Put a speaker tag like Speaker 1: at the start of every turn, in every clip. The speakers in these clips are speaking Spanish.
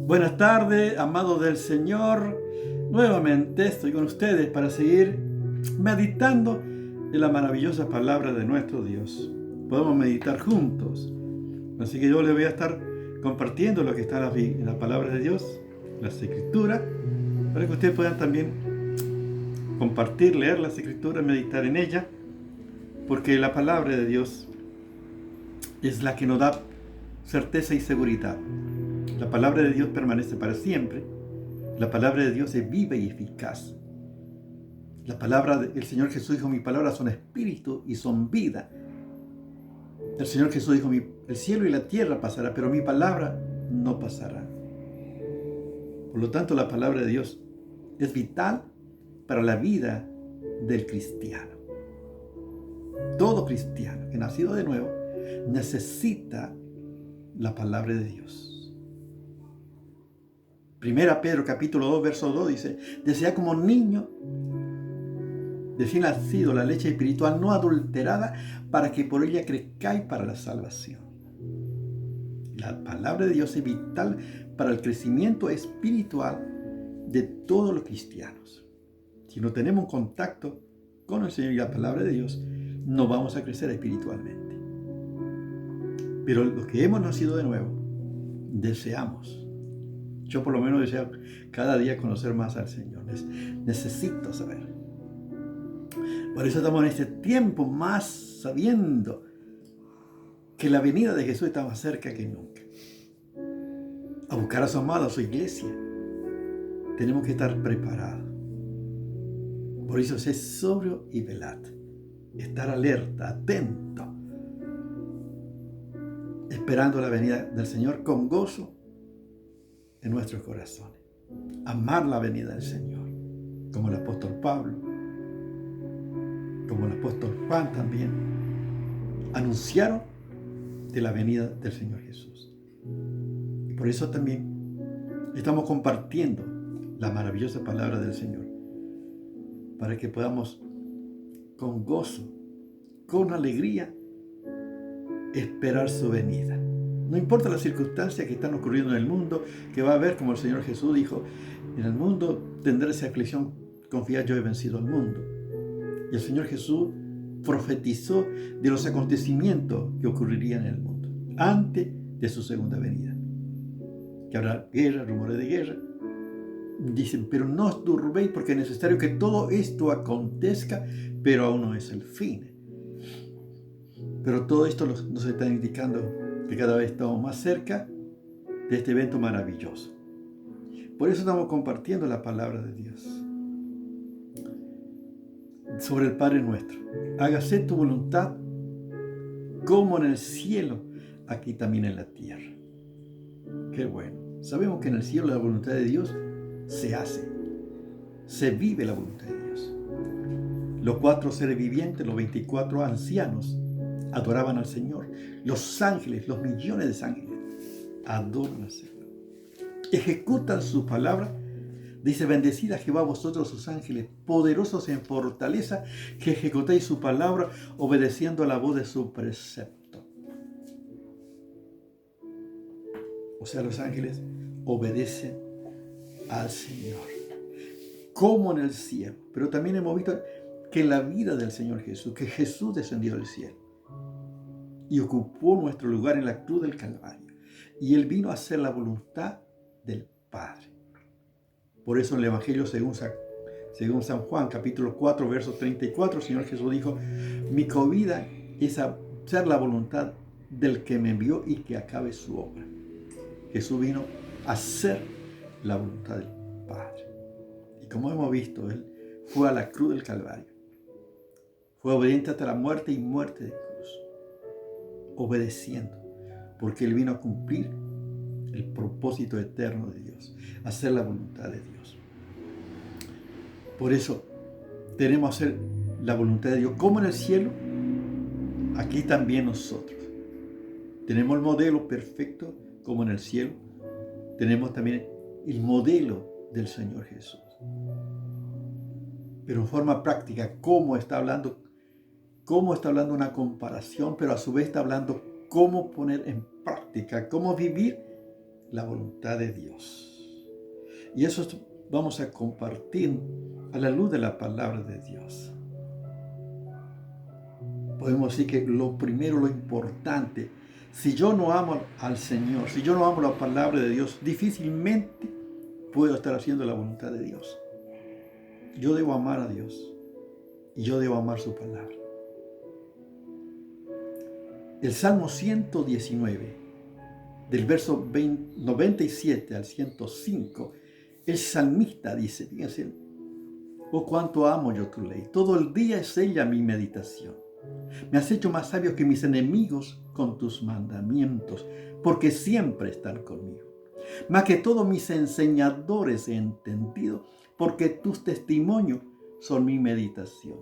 Speaker 1: Buenas tardes, amados del Señor. Nuevamente estoy con ustedes para seguir meditando en la maravillosa palabra de nuestro Dios. Podemos meditar juntos. Así que yo les voy a estar compartiendo lo que está en la palabra de Dios, las escrituras, para que ustedes puedan también compartir, leer las escrituras, meditar en ellas, porque la palabra de Dios es la que nos da certeza y seguridad. La palabra de Dios permanece para siempre. La palabra de Dios es viva y eficaz. La palabra del Señor Jesús dijo, mis palabras son espíritu y son vida. El Señor Jesús dijo, el cielo y la tierra pasará, pero mi palabra no pasará. Por lo tanto, la palabra de Dios es vital para la vida del cristiano. Todo cristiano que ha nacido de nuevo necesita la palabra de Dios. Primera Pedro capítulo 2, verso 2 dice, desea como niño recién nacido la leche espiritual no adulterada para que por ella crezcáis para la salvación. La palabra de Dios es vital para el crecimiento espiritual de todos los cristianos. Si no tenemos un contacto con el Señor y la palabra de Dios, no vamos a crecer espiritualmente. Pero los que hemos nacido de nuevo, deseamos. Yo por lo menos deseo cada día conocer más al Señor. Necesito saber. Por eso estamos en este tiempo más sabiendo que la venida de Jesús está más cerca que nunca. A buscar a su amado, a su iglesia. Tenemos que estar preparados. Por eso sé sobrio y velad. Estar alerta, atento. Esperando la venida del Señor con gozo en nuestros corazones. Amar la venida del Señor, como el apóstol Pablo, como el apóstol Juan también, anunciaron de la venida del Señor Jesús. Y por eso también estamos compartiendo la maravillosa palabra del Señor, para que podamos con gozo, con alegría, esperar su venida. No importa las circunstancias que están ocurriendo en el mundo, que va a haber, como el Señor Jesús dijo, en el mundo tendréis aflicción, confiad, yo he vencido al mundo. Y el Señor Jesús profetizó de los acontecimientos que ocurrirían en el mundo, antes de su segunda venida. Que habrá guerra, rumores de guerra. Dicen, pero no os turbéis porque es necesario que todo esto acontezca, pero aún no es el fin. Pero todo esto nos está indicando que cada vez estamos más cerca de este evento maravilloso. Por eso estamos compartiendo la palabra de Dios sobre el Padre nuestro. Hágase tu voluntad como en el cielo, aquí también en la tierra. Qué bueno. Sabemos que en el cielo la voluntad de Dios se hace, se vive la voluntad de Dios. Los 4 seres vivientes, los 24 ancianos, adoraban al Señor. Los ángeles, los millones de ángeles, adoran al Señor. Ejecutan su palabra. Dice, bendecida Jehová vosotros sus ángeles, poderosos en fortaleza, que ejecutáis su palabra, obedeciendo a la voz de su precepto. O sea, los ángeles obedecen al Señor, como en el cielo. Pero también hemos visto que en la vida del Señor Jesús, que Jesús descendió del cielo y ocupó nuestro lugar en la cruz del Calvario. Y Él vino a hacer la voluntad del Padre. Por eso en el Evangelio según San Juan, capítulo 4, verso 34, el Señor Jesús dijo, mi comida es hacer la voluntad del que me envió y que acabe su obra. Jesús vino a hacer la voluntad del Padre. Y como hemos visto, Él fue a la cruz del Calvario. Fue obediente hasta la muerte y muerte de cruz. Obedeciendo, porque Él vino a cumplir el propósito eterno de Dios, hacer la voluntad de Dios. Por eso tenemos que hacer la voluntad de Dios como en el cielo, aquí también nosotros. Tenemos el modelo perfecto como en el cielo, tenemos también el modelo del Señor Jesús. Pero en forma práctica, cómo está hablando una comparación, pero a su vez está hablando cómo poner en práctica, cómo vivir la voluntad de Dios. Y eso vamos a compartir a la luz de la palabra de Dios. Podemos decir que lo primero, lo importante, si yo no amo al Señor, si yo no amo la palabra de Dios, difícilmente puedo estar haciendo la voluntad de Dios. Yo debo amar a Dios y yo debo amar su palabra. El Salmo 119, del verso 97 al 105, el salmista dice, fíjense, oh, cuánto amo yo tu ley, todo el día es ella mi meditación. Me has hecho más sabio que mis enemigos con tus mandamientos, porque siempre están conmigo. Más que todos mis enseñadores he entendido, porque tus testimonios son mi meditación.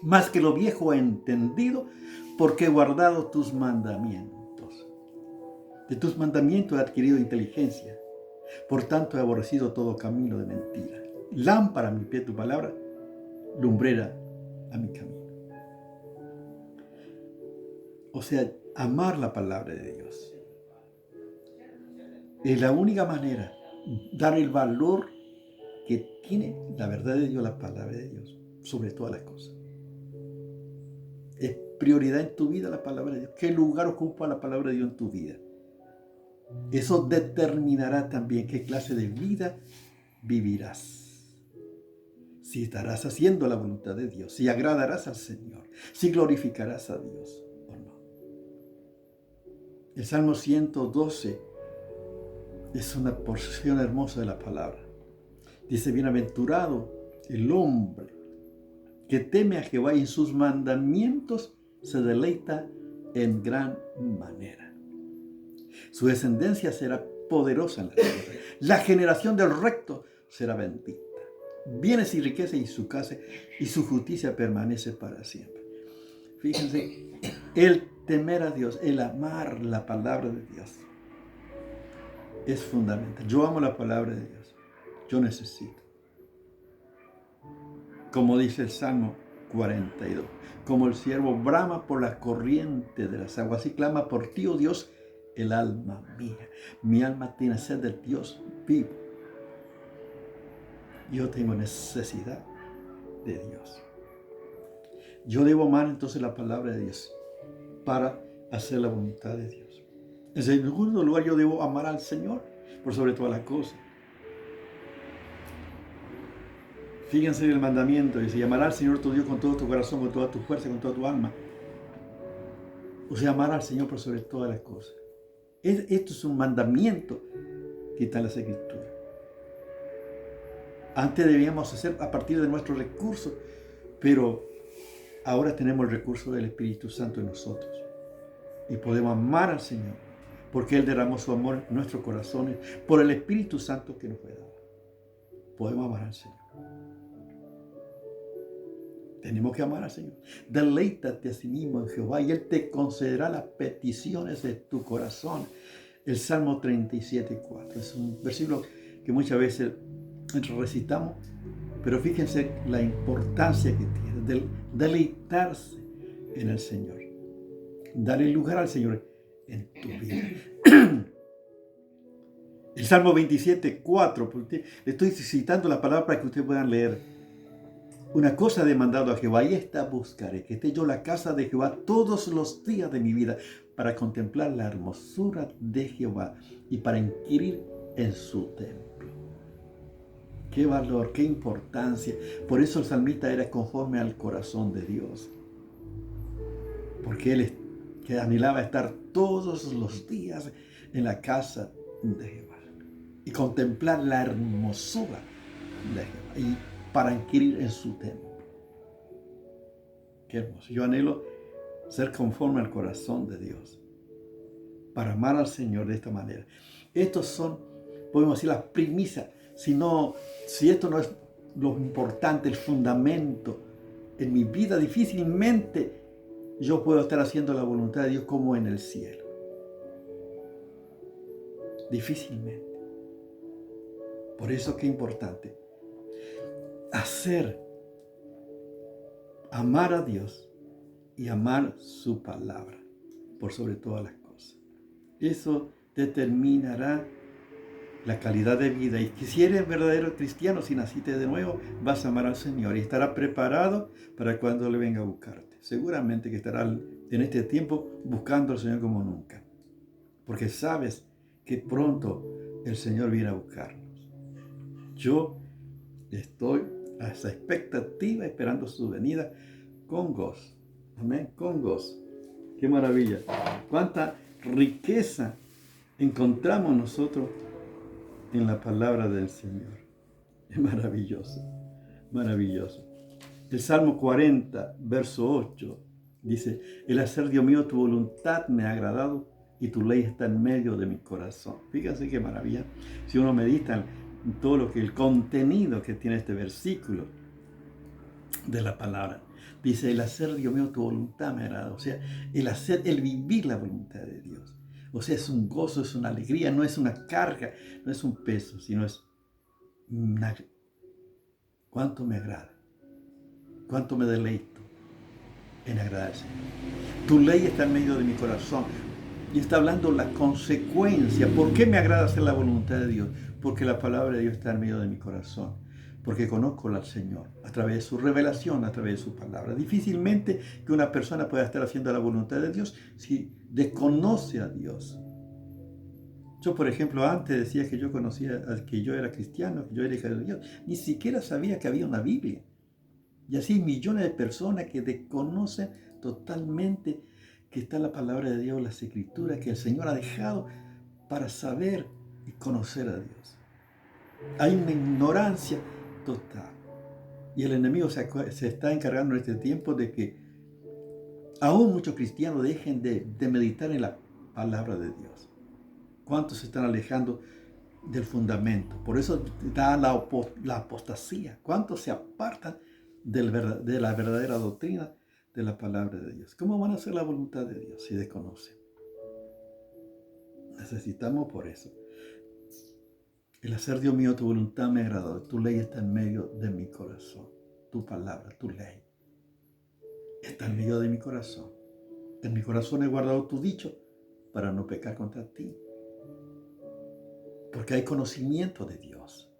Speaker 1: Más que lo viejo he entendido, porque he guardado tus mandamientos. De tus mandamientos he adquirido inteligencia, por tanto he aborrecido todo camino de mentira. Lámpara a mi pie tu palabra, lumbrera a mi camino. O sea, amar la palabra de Dios es la única manera, dar el valor que tiene la verdad de Dios, la palabra de Dios, sobre todas las cosas. Es prioridad en tu vida la palabra de Dios. ¿Qué lugar ocupa la palabra de Dios en tu vida? Eso determinará también qué clase de vida vivirás. Si estarás haciendo la voluntad de Dios, si agradarás al Señor, si glorificarás a Dios o no. El Salmo 112 es una porción hermosa de la palabra. Dice, bienaventurado el hombre que teme a Jehová y en sus mandamientos se deleita en gran manera. Su descendencia será poderosa en la tierra. La generación del recto será bendita. Bienes y riqueza y su casa y su justicia permanece para siempre. Fíjense, el temer a Dios, el amar la palabra de Dios es fundamental. Yo amo la palabra de Dios. Yo necesito. Como dice el Salmo 42, como el siervo brama por la corriente de las aguas, así clama por ti, oh Dios, el alma mía. Mi alma tiene sed del Dios vivo. Yo tengo necesidad de Dios. Yo debo amar entonces la palabra de Dios para hacer la voluntad de Dios. En segundo lugar, yo debo amar al Señor por sobre todas las cosas. Fíjense en el mandamiento, dice, amarás al Señor tu Dios con todo tu corazón, con toda tu fuerza, con toda tu alma. O sea, amar al Señor por sobre todas las cosas. Esto es un mandamiento que está en las Escrituras. Antes debíamos hacer a partir de nuestros recursos, pero ahora tenemos el recurso del Espíritu Santo en nosotros. Y podemos amar al Señor, porque Él derramó su amor en nuestros corazones por el Espíritu Santo que nos fue dado. Podemos amar al Señor. Tenemos que amar al Señor. Deleítate a sí mismo en Jehová y Él te concederá las peticiones de tu corazón. El Salmo 37:4. Es un versículo que muchas veces recitamos, pero fíjense la importancia que tiene de deleitarse en el Señor. Darle lugar al Señor en tu vida. El Salmo 27:4. Le estoy citando la palabra para que ustedes puedan leer. Una cosa he demandado a Jehová y esta buscaré, que esté yo en la casa de Jehová todos los días de mi vida, para contemplar la hermosura de Jehová y para inquirir en su templo. Qué valor, qué importancia. Por eso el salmista era conforme al corazón de Dios. Porque él que anhelaba estar todos los días en la casa de Jehová y contemplar la hermosura de Jehová y para inquirir en su templo. Qué hermoso. Yo anhelo ser conforme al corazón de Dios para amar al Señor de esta manera. Estos son, podemos decir, las primicias. Si esto no es lo importante, el fundamento en mi vida, difícilmente yo puedo estar haciendo la voluntad de Dios como en el cielo. Difícilmente. Por eso qué importante. Amar a Dios y amar su palabra por sobre todas las cosas. Eso determinará la calidad de vida. Y si eres verdadero cristiano, si naciste de nuevo, vas a amar al Señor y estarás preparado para cuando Él venga a buscarte. Seguramente que estarás en este tiempo buscando al Señor como nunca, porque sabes que pronto el Señor viene a buscarnos. Yo estoy a esa expectativa, esperando su venida con gozo. Amén, con gozo. Qué maravilla. Cuánta riqueza encontramos nosotros en la palabra del Señor. Es maravilloso, maravilloso. El Salmo 40, verso 8, dice: el hacer, Dios mío, tu voluntad me ha agradado y tu ley está en medio de mi corazón. Fíjense qué maravilla. Si uno medita en todo lo que, el contenido que tiene este versículo de la palabra, dice: el hacer, Dios mío, tu voluntad me ha agradado. O sea, el hacer, el vivir la voluntad de Dios. O sea, es un gozo, es una alegría, no es una carga, no es un peso, sino es cuánto me agrada, cuánto me deleito en agradar al Señor. Tu ley está en medio de mi corazón. Y está hablando la consecuencia. ¿Por qué me agrada hacer la voluntad de Dios? Porque la palabra de Dios está en medio de mi corazón. Porque conozco al Señor a través de su revelación, a través de su palabra. Difícilmente que una persona pueda estar haciendo la voluntad de Dios si desconoce a Dios. Yo, por ejemplo, antes decía que yo conocía, que yo era cristiano, que yo era hijo de Dios. Ni siquiera sabía que había una Biblia. Y así millones de personas que desconocen totalmente que está la palabra de Dios, las escrituras que el Señor ha dejado para saber y conocer a Dios. Hay una ignorancia total. Y el enemigo se está encargando en este tiempo de que aún muchos cristianos dejen de meditar en la palabra de Dios. ¿Cuántos se están alejando del fundamento? Por eso da la apostasía. ¿Cuántos se apartan de la verdadera doctrina de la palabra de Dios? ¿Cómo van a hacer la voluntad de Dios si desconocen? Necesitamos por eso. El hacer, Dios mío, tu voluntad me ha agradado. Tu ley está en medio de mi corazón. Tu palabra, tu ley está en medio de mi corazón. En mi corazón he guardado tu dicho para no pecar contra ti. Porque hay conocimiento de Dios.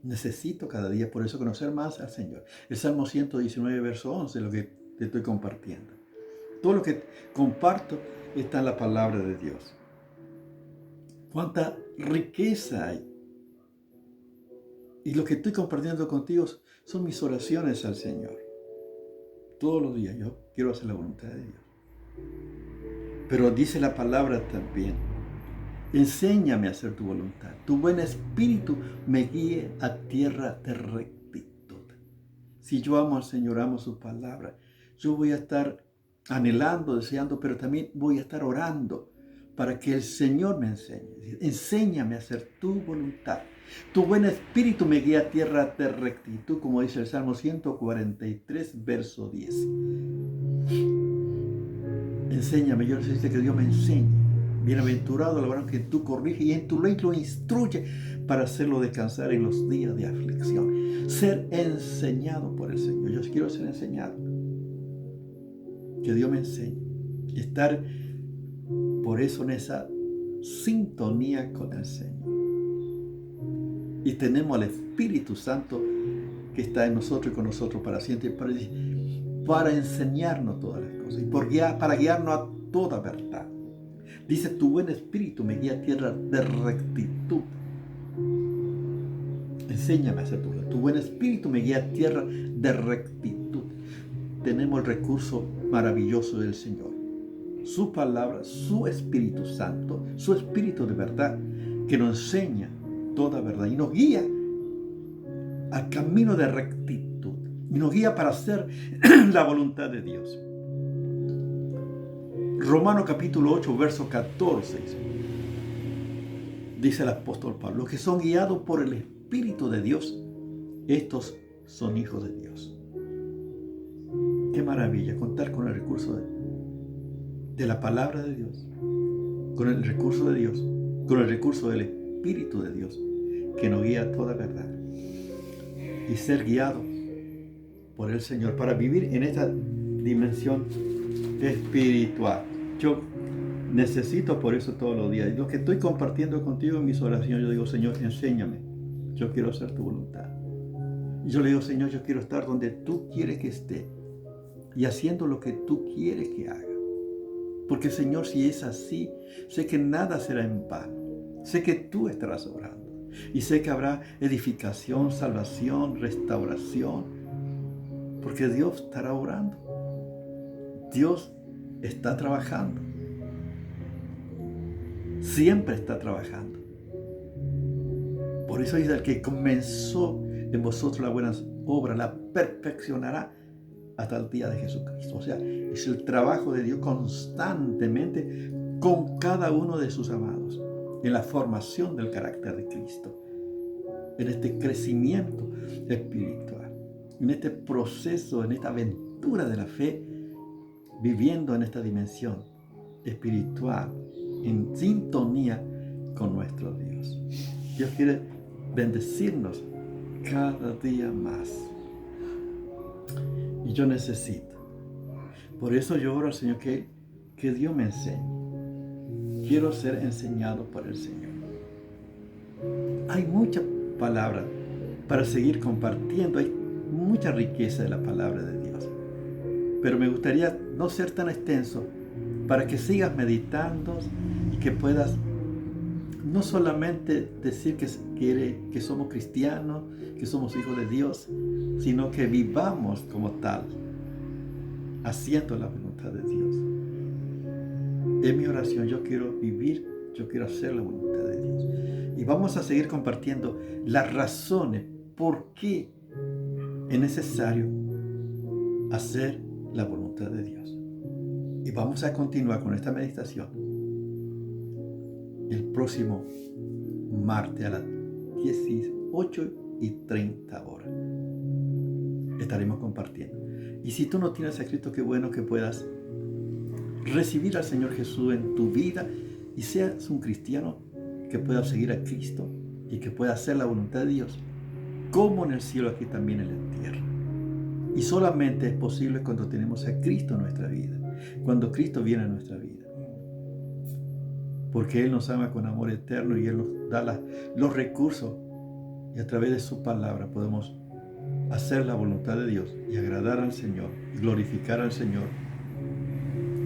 Speaker 1: Necesito cada día por eso conocer más al Señor. El Salmo 119, verso 11, es lo que te estoy compartiendo. Todo lo que comparto está en la palabra de Dios. Cuánta riqueza hay. Y lo que estoy compartiendo contigo son mis oraciones al Señor. Todos los días yo quiero hacer la voluntad de Dios. Pero dice la palabra también: enséñame a hacer tu voluntad. Tu buen espíritu me guíe a tierra de rectitud. Si yo amo al Señor, amo su palabra, yo voy a estar anhelando, deseando, pero también voy a estar orando para que el Señor me enseñe. Enséñame a hacer tu voluntad. Tu buen espíritu me guía a tierra de rectitud, como dice el Salmo 143, verso 10. Enséñame, yo necesito que Dios me enseñe. Bienaventurado el varón que tú corriges y en tu ley lo instruye para hacerlo descansar en los días de aflicción. Ser enseñado por el Señor. Yo quiero ser enseñado. Que Dios me enseñe. Estar por eso en esa sintonía con el Señor. Y tenemos al Espíritu Santo que está en nosotros y con nosotros para siempre, para enseñarnos todas las cosas y para guiarnos a toda verdad. Dice: tu buen espíritu me guía a tierra de rectitud. Enséñame a hacer tu voluntad. Tu buen espíritu me guía a tierra de rectitud. Tenemos el recurso maravilloso del Señor. Su palabra, su Espíritu Santo, su Espíritu de verdad, que nos enseña toda verdad y nos guía al camino de rectitud. Y nos guía para hacer la voluntad de Dios. Romanos capítulo 8, verso 14. Dice el apóstol Pablo: los que son guiados por el Espíritu de Dios, estos son hijos de Dios. Qué maravilla contar con el recurso de la palabra de Dios, con el recurso de Dios, con el recurso del Espíritu de Dios, que nos guía a toda verdad. Y ser guiado por el Señor para vivir en esta dimensión espiritual. Yo Necesito por eso todos los días. Y lo que estoy compartiendo contigo en mis oraciones, yo digo, Señor, enséñame. Yo quiero hacer tu voluntad. Y yo le digo, Señor, yo quiero estar donde tú quieres que esté y haciendo lo que tú quieres que haga. Porque, Señor, si es así, sé que nada será en vano. Sé que tú estarás obrando. Y sé que habrá edificación, salvación, restauración. Porque Dios estará obrando. Dios está trabajando. Siempre está trabajando. Por eso dice, el que comenzó en vosotros la buena obra, la perfeccionará hasta el día de Jesucristo. O sea, es el trabajo de Dios constantemente con cada uno de sus amados, en la formación del carácter de Cristo, en este crecimiento espiritual, en este proceso, en esta aventura de la fe, viviendo en esta dimensión espiritual, en sintonía con nuestro Dios. Dios quiere bendecirnos cada día más. Y yo necesito. Por eso yo oro al Señor que Dios me enseñe. Quiero ser enseñado por el Señor. Hay mucha palabra para seguir compartiendo. Hay mucha riqueza de la palabra de Dios. Pero me gustaría no ser tan extenso para que sigas meditando y que puedas no solamente decir que somos cristianos, que somos hijos de Dios, sino que vivamos como tal, haciendo la voluntad de Dios. En mi oración yo quiero vivir, yo quiero hacer la voluntad de Dios. Y vamos a seguir compartiendo las razones por qué es necesario hacer la voluntad de Dios. Y vamos a continuar con esta meditación el próximo martes a las 18:30 horas. Estaremos compartiendo. Y si tú no tienes a Cristo, qué bueno que puedas recibir al Señor Jesús en tu vida y seas un cristiano que pueda seguir a Cristo y que pueda hacer la voluntad de Dios, como en el cielo, aquí también en la tierra. Y solamente es posible cuando tenemos a Cristo en nuestra vida, cuando Cristo viene a nuestra vida. Porque Él nos ama con amor eterno y Él nos da los recursos, y a través de su palabra podemos hacer la voluntad de Dios y agradar al Señor y glorificar al Señor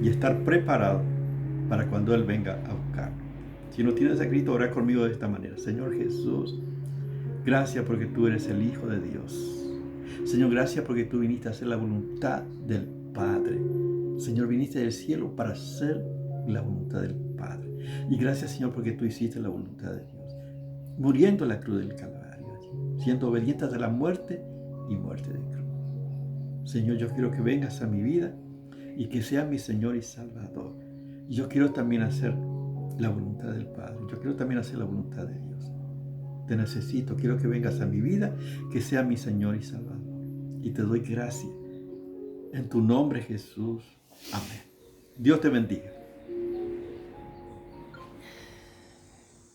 Speaker 1: y estar preparado para cuando Él venga a buscarnos. Si no tienes a Cristo, ora conmigo de esta manera. Señor Jesús, gracias porque tú eres el Hijo de Dios. Señor, gracias porque tú viniste a hacer la voluntad del Padre. Señor, viniste del cielo para hacer la voluntad del Padre. Y gracias, Señor, porque tú hiciste la voluntad de Dios, muriendo en la cruz del Calvario, siendo obediente hasta la muerte y muerte de cruz. Señor, yo quiero que vengas a mi vida y que seas mi Señor y Salvador. Y yo quiero también hacer la voluntad del Padre. Yo quiero también hacer la voluntad de Dios. Te necesito, quiero que vengas a mi vida, que seas mi Señor y Salvador. Y te doy gracias. En tu nombre, Jesús. Amén. Dios te bendiga.